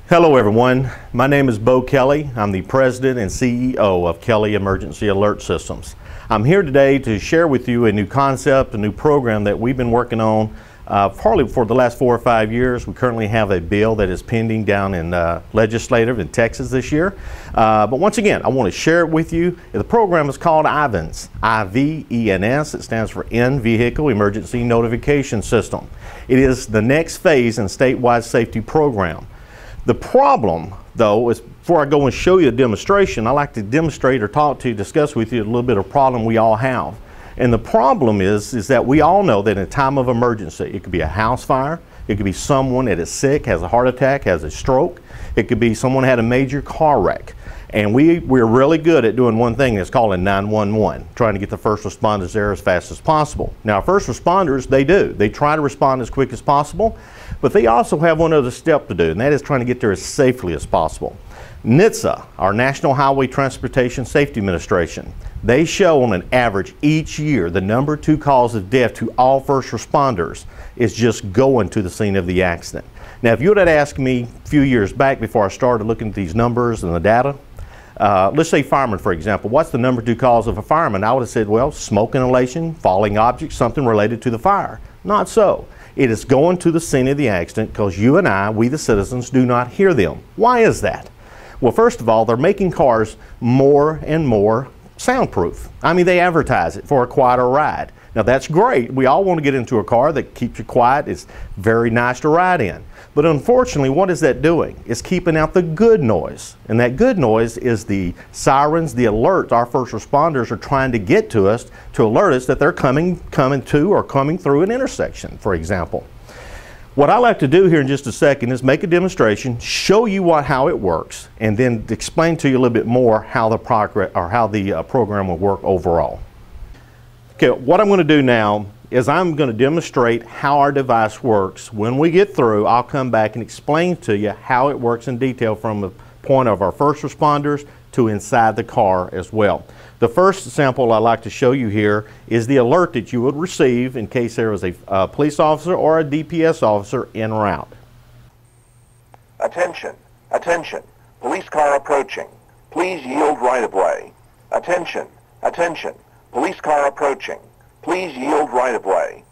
Hello everyone, my name is Bo Kelly. I'm the President and CEO of Kelly Emergency Alert Systems. I'm here today to share with you a new concept, a new program that we've been working on probably for the last 4 or 5 years. We currently have a bill that is pending down in legislative in Texas this year. But once again, I want to share it with you. The program is called IVENS, I-V-E-N-S. It stands for In-Vehicle Emergency Notification System. It is the next phase in statewide safety program. The problem, though, is before I go and show you a demonstration, I like to demonstrate or discuss with you a little bit of problem we all have. And the problem is that we all know that in a time of emergency, it could be a house fire, it could be someone that is sick, has a heart attack, has a stroke, it could be someone had a major car wreck. And we're really good at doing one thing, that's calling 911, trying to get the first responders there as fast as possible. Now, first responders, they try to respond as quick as possible, but they also have one other step to do, and that is trying to get there as safely as possible. NHTSA, our National Highway Transportation Safety Administration, they show on an average each year the number 2 cause of death to all first responders is just going to the scene of the accident. Now, if you would have asked me a few years back before I started looking at these numbers and the data, let's say firemen, for example, what's the number 2 cause of a fireman? I would have said, well, smoke inhalation, falling objects, something related to the fire. Not so. It is going to the scene of the accident because you and I, we the citizens, do not hear them. Why is that? Well, first of all, they're making cars more and more soundproof. I mean, they advertise it for a quieter ride. Now, that's great. We all want to get into a car that keeps you quiet. It's very nice to ride in. But unfortunately, what is that doing? It's keeping out the good noise. And that good noise is the sirens, the alerts our first responders are trying to get to us to alert us that they're coming to or coming through an intersection, for example. What I like to do here in just a second is make a demonstration, show you how it works, and then explain to you a little bit more how the program will work overall. Okay, what I'm going to do now is I'm going to demonstrate how our device works. When we get through, I'll come back and explain to you how it works in detail from the point of our first responders to inside the car as well. The first sample I'd like to show you here is the alert that you would receive in case there was a police officer or a DPS officer en route. Attention, attention, police car approaching. Please yield right of way. Attention, attention, police car approaching. Please yield right of way.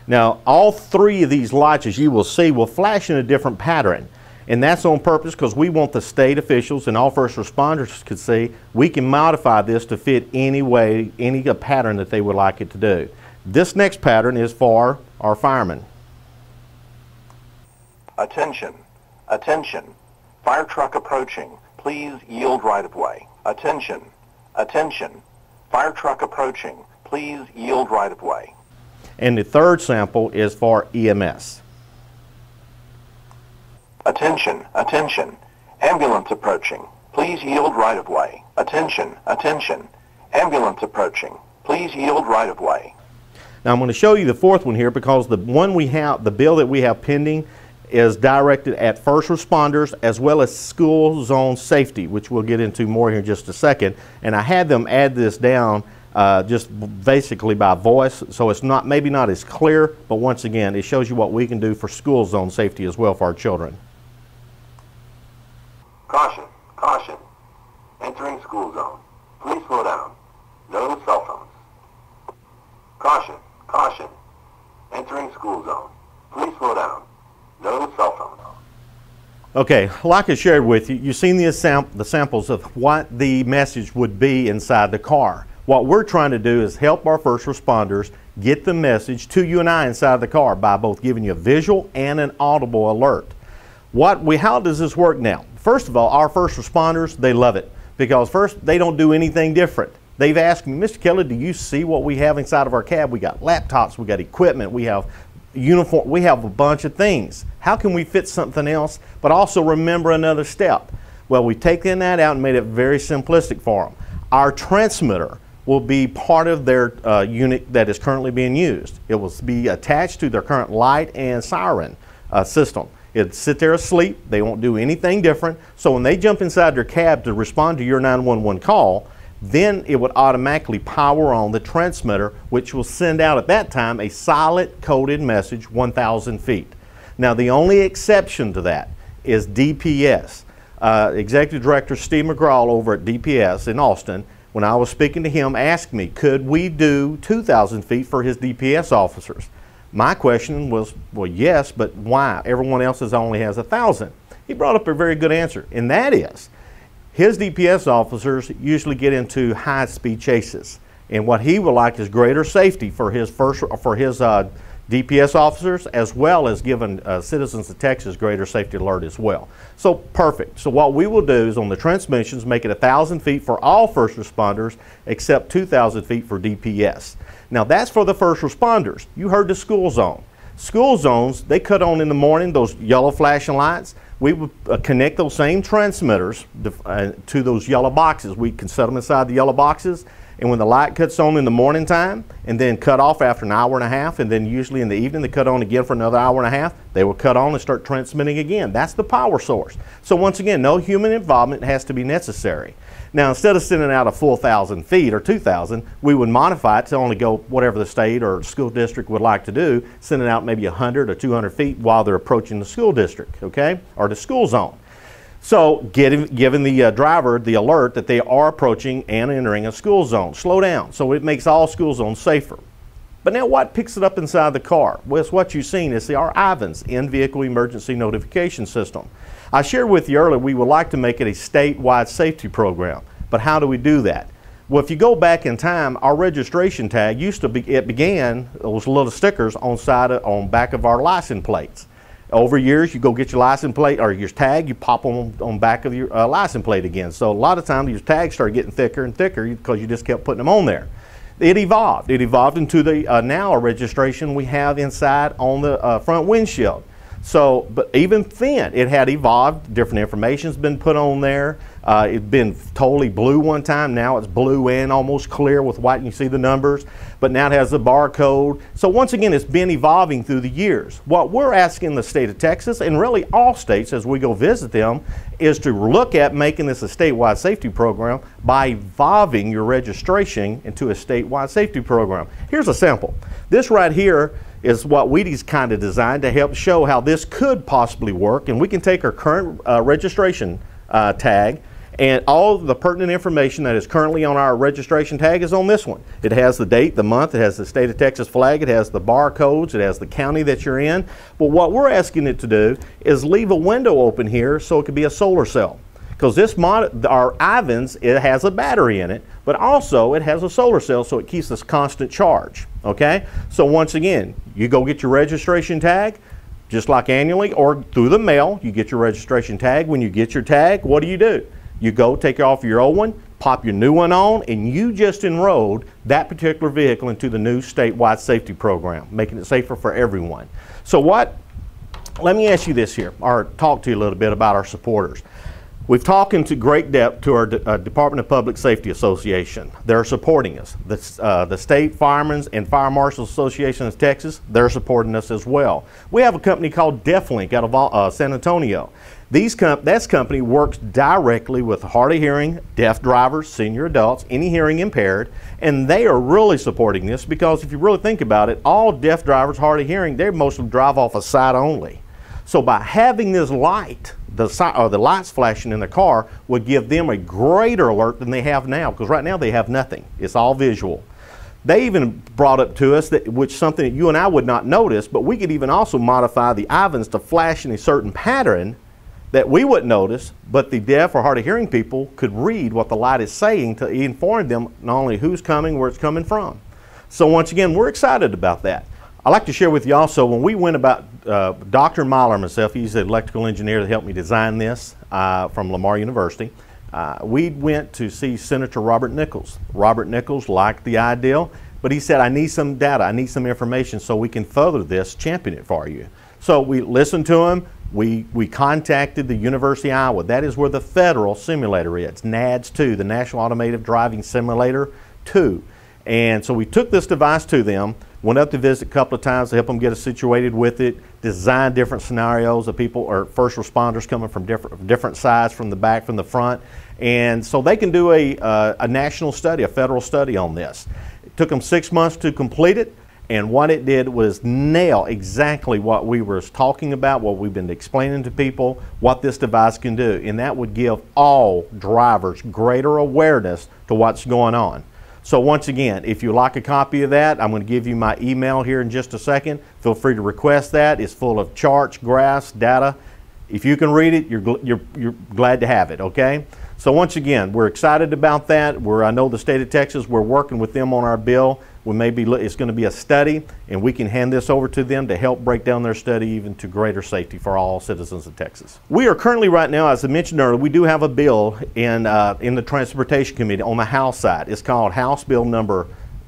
Now, all 3 of these lights, as you will see, will flash in a different pattern. And that's on purpose because we want the state officials and all first responders to see we can modify this to fit any way, any pattern that they would like it to do. This next pattern is for our firemen. Attention, attention, fire truck approaching. Please yield right of way. Attention, attention, fire truck approaching. Please yield right of way. And the third sample is for EMS. Attention, attention, ambulance approaching. Please yield right of way. Attention, attention, ambulance approaching. Please yield right of way. Now I'm going to show you the 4th one here because the bill that we have pending is directed at first responders as well as school zone safety, which we'll get into more here in just a second. And I had them add this down just basically by voice, so it's maybe not as clear, but once again, it shows you what we can do for school zone safety as well for our children. Caution, caution, entering school zone. Please slow down. No cell phones. Caution, caution, entering school zone. Please slow down. No cell phones. Okay, like I shared with you, you've seen the samples of what the message would be inside the car. What we're trying to do is help our first responders get the message to you and I inside the car by both giving you a visual and an audible alert. How does this work now? First of all, our first responders, they love it because first, they don't do anything different. They've asked me, Mr. Kelly, do you see what we have inside of our cab? We got laptops, we got equipment, we have uniform, we have a bunch of things. How can we fit something else, but also remember another step? Well, we've taken that out and made it very simplistic for them. Our transmitter will be part of their unit that is currently being used. It will be attached to their current light and siren system. It'll sit there asleep. They won't do anything different. So when they jump inside their cab to respond to your 911 call, then it would automatically power on the transmitter, which will send out at that time a silent coded message 1,000 feet. Now, the only exception to that is DPS. Executive Director Steve McGraw over at DPS in Austin, when I was speaking to him, asked me, could we do 2,000 feet for his DPS officers? My question was, well, yes, but why? Everyone else's only has 1,000. He brought up a very good answer, and that is, his DPS officers usually get into high-speed chases, and what he would like is greater safety for his DPS officers, as well as giving citizens of Texas greater safety alert as well. So perfect. So what we will do is on the transmissions, make it 1,000 feet for all first responders, except 2,000 feet for DPS. Now that's for the first responders. You heard the school zone. School zones, they cut on in the morning, those yellow flashing lights. We would connect those same transmitters to those yellow boxes. We can set them inside the yellow boxes, and when the light cuts on in the morning time and then cut off after an hour and a half, and then usually in the evening they cut on again for another hour and a half, they will cut on and start transmitting again. That's the power source. So once again, no human involvement has to be necessary. Now, instead of sending out a full 1,000 feet or 2,000, we would modify it to only go whatever the state or school district would like to do, sending out maybe 100 or 200 feet while they're approaching the school district, okay, or the school zone. So giving the driver the alert that they are approaching and entering a school zone. Slow down. So it makes all school zones safer. But now what picks it up inside the car? Well, it's what you've seen. It's our IVANS, In-Vehicle Emergency Notification System. I shared with you earlier we would like to make it a statewide safety program. But how do we do that? Well, if you go back in time, our registration tag used to be, it began, those little stickers on back of our license plates. Over years, you go get your license plate or your tag, you pop them on back of your license plate again. So a lot of times your tags started getting thicker and thicker because you just kept putting them on there. It evolved. It evolved into the now a registration we have inside on the front windshield. So, but even then, it had evolved. Different information's been put on there. It'd been totally blue one time. Now it's blue and almost clear with white, and you see the numbers. But now it has the barcode. So once again, it's been evolving through the years. What we're asking the state of Texas, and really all states as we go visit them, is to look at making this a statewide safety program by evolving your registration into a statewide safety program. Here's a sample. This right here is what Wheaties kind of designed to help show how this could possibly work. And we can take our current registration tag, and all the pertinent information that is currently on our registration tag is on this one. It has the date, the month, it has the state of Texas flag, it has the barcodes, it has the county that you're in. But what we're asking it to do is leave a window open here so it could be a solar cell. Because our IVANS, it has a battery in it, but also it has a solar cell, so it keeps this constant charge, okay? So once again, you go get your registration tag, just like annually or through the mail, you get your registration tag. When you get your tag, what do? You go take off your old one, pop your new one on, and you just enrolled that particular vehicle into the new statewide safety program, making it safer for everyone. So let me ask you this here, or talk to you a little bit about our supporters. We've talked into great depth to our Department of Public Safety Association. They're supporting us. The State Firemen's and Fire Marshals Association of Texas, they're supporting us as well. We have a company called DeafLink out of San Antonio. That company works directly with hard of hearing, deaf drivers, senior adults, any hearing impaired, and they are really supporting this because if you really think about it, all deaf drivers, hard of hearing, they mostly drive off a side only. So by having this light, the lights flashing in the car would give them a greater alert than they have now, because right now they have nothing. It's all visual. They even brought up to us which something that you and I would not notice, but we could even also modify the IVANS to flash in a certain pattern that we wouldn't notice, but the deaf or hard of hearing people could read what the light is saying to inform them not only who's coming, where it's coming from. So once again, we're excited about that. I'd like to share with you also, when we went about, Dr. Mahler himself, he's the electrical engineer that helped me design this from Lamar University. We went to see Senator Robert Nichols. Robert Nichols liked the idea, but he said, I need some data, I need some information so we can further this, champion it for you. So we listened to him. We contacted the University of Iowa. That is where the federal simulator is, NADS-2, the National Automated Driving Simulator 2. And so we took this device to them, went up to visit a couple of times to help them get us situated with it, design different scenarios of people or first responders coming from different sides, from the back, from the front. And so they can do a national study, a federal study on this. It took them 6 months to complete it. And what it did was nail exactly what we were talking about, what we've been explaining to people, what this device can do. And that would give all drivers greater awareness to what's going on. So once again, if you'd like a copy of that, I'm going to give you my email here in just a second. Feel free to request that. It's full of charts, graphs, data. If you can read it, you're glad to have it, okay? So once again, we're excited about that. I know the state of Texas, we're working with them on our bill. It's going to be a study, and we can hand this over to them to help break down their study even to greater safety for all citizens of Texas. We are currently right now, as I mentioned earlier, we do have a bill in the Transportation Committee on the House side. It's called House Bill number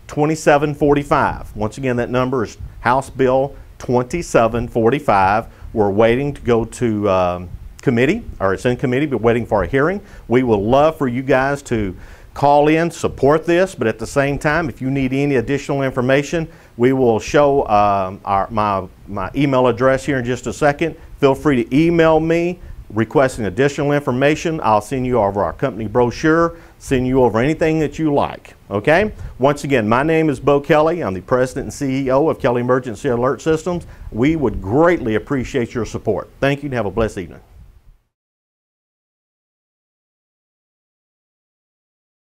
2745. Once again, that number is House Bill 2745. We're waiting to go to committee, or it's in committee, but waiting for a hearing. We would love for you guys to call in, support this, but at the same time, if you need any additional information, we will show my email address here in just a second. Feel free to email me requesting additional information. I'll send you over our company brochure, send you over anything that you like, okay? Once again, my name is Bo Kelly. I'm the President and CEO of Kelly Emergency Alert Systems. We would greatly appreciate your support. Thank you and have a blessed evening.